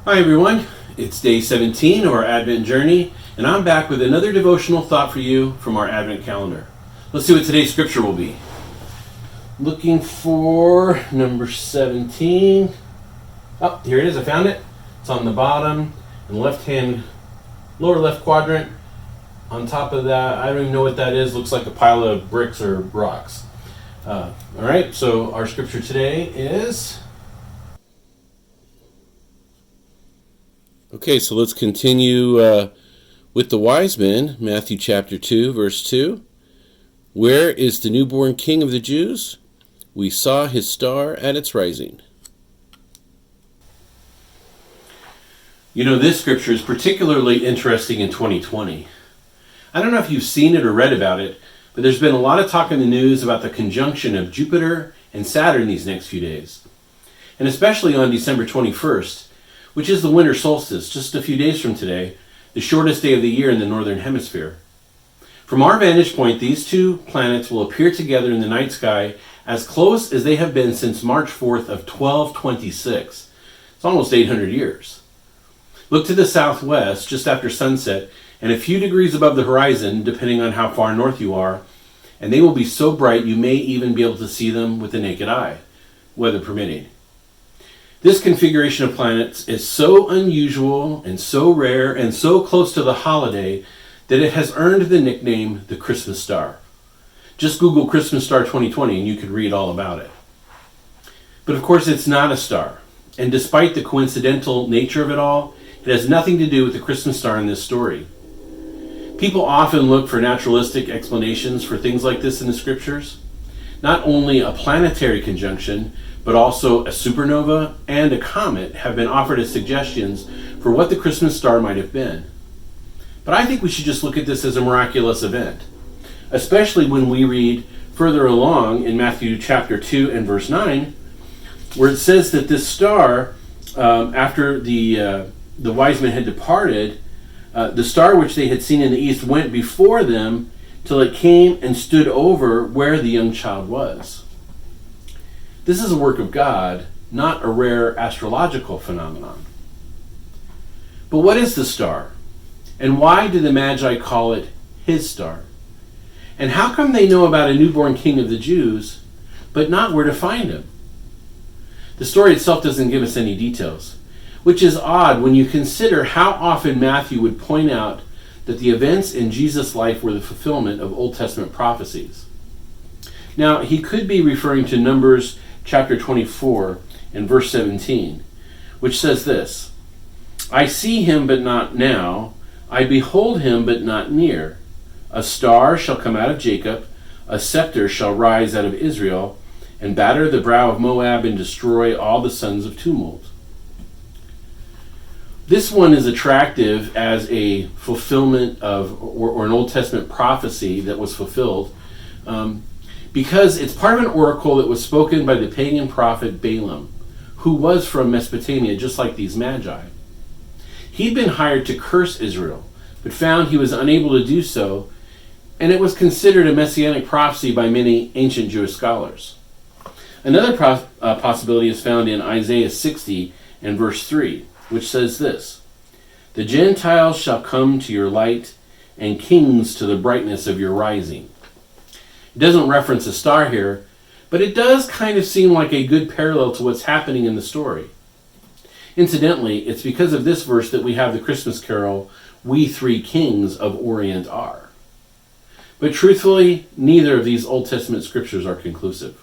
Hi everyone, it's day 17 of our Advent journey, and I'm back with another devotional thought for you from our Advent calendar. Let's see what today's scripture will be. Looking for number 17. Oh, here it is, I found it. It's on the bottom, in the left-hand, lower left quadrant. On top of that, I don't even know what that is. Looks like a pile of bricks or rocks. Alright, so our scripture today is... Okay, so let's continue with the wise men, Matthew chapter 2, verse 2. Where is the newborn King of the Jews? We saw his star at its rising. You know, this scripture is particularly interesting in 2020. I don't know if you've seen it or read about it, but there's been a lot of talk in the news about the conjunction of Jupiter and Saturn these next few days. And especially on December 21st, which is the winter solstice, just a few days from today, the shortest day of the year in the northern hemisphere. From our vantage point, these two planets will appear together in the night sky as close as they have been since March 4th of 1226. It's almost 800 years. Look to the southwest just after sunset and a few degrees above the horizon, depending on how far north you are, and they will be so bright you may even be able to see them with the naked eye, weather permitting. This configuration of planets is so unusual and so rare and so close to the holiday that it has earned the nickname the Christmas star. Just Google Christmas star 2020 and you can read all about it. But of course it's not a star, and despite the coincidental nature of it all, it has nothing to do with the Christmas star in this story. People often look for naturalistic explanations for things like this in the scriptures. Not only a planetary conjunction, but also a supernova and a comet have been offered as suggestions for what the Christmas star might have been. But I think we should just look at this as a miraculous event, especially when we read further along in Matthew chapter 2 and verse 9, where it says that this star, after the wise men had departed, the star which they had seen in the east went before them till it came and stood over where the young child was. This is a work of God, not a rare astrological phenomenon. But what is the star? And why do the Magi call it his star? And how come they know about a newborn King of the Jews, but not where to find him? The story itself doesn't give us any details, which is odd when you consider how often Matthew would point out that the events in Jesus' life were the fulfillment of Old Testament prophecies. Now, he could be referring to Numbers chapter 24 and verse 17, which says this, I see him, but not now. I behold him, but not near. A star shall come out of Jacob, a scepter shall rise out of Israel, and batter the brow of Moab and destroy all the sons of tumult. This one is attractive as a fulfillment of, or an Old Testament prophecy that was fulfilled, because it's part of an oracle that was spoken by the pagan prophet Balaam, who was from Mesopotamia, just like these Magi. He'd been hired to curse Israel, but found he was unable to do so, and it was considered a messianic prophecy by many ancient Jewish scholars. Another possibility is found in Isaiah 60 and verse 3, which says this, The Gentiles shall come to your light, and kings to the brightness of your rising. It doesn't reference a star here, but it does kind of seem like a good parallel to what's happening in the story. Incidentally, it's because of this verse that we have the Christmas carol, We Three Kings of Orient Are. But truthfully, neither of these Old Testament scriptures are conclusive.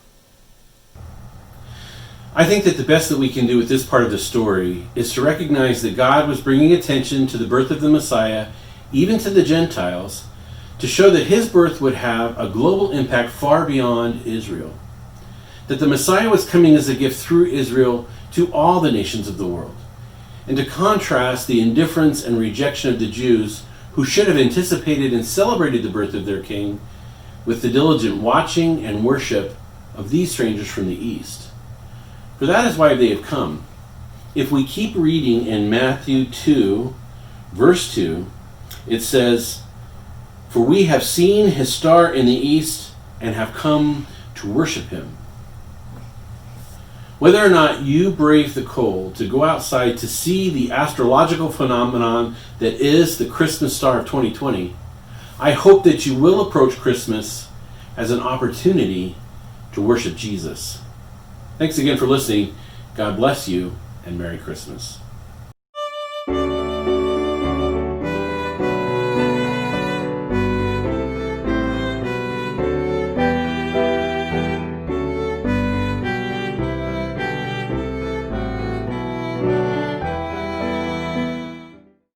I think that the best that we can do with this part of the story is to recognize that God was bringing attention to the birth of the Messiah, even to the Gentiles, to show that his birth would have a global impact far beyond Israel. That the Messiah was coming as a gift through Israel to all the nations of the world. And to contrast the indifference and rejection of the Jews, who should have anticipated and celebrated the birth of their king, with the diligent watching and worship of these strangers from the east. For that is why they have come. If we keep reading in Matthew 2, verse 2, it says, For we have seen his star in the east and have come to worship him. Whether or not you brave the cold to go outside to see the astrological phenomenon that is the Christmas star of 2020, I hope that you will approach Christmas as an opportunity to worship Jesus. Thanks again for listening. God bless you, and Merry Christmas.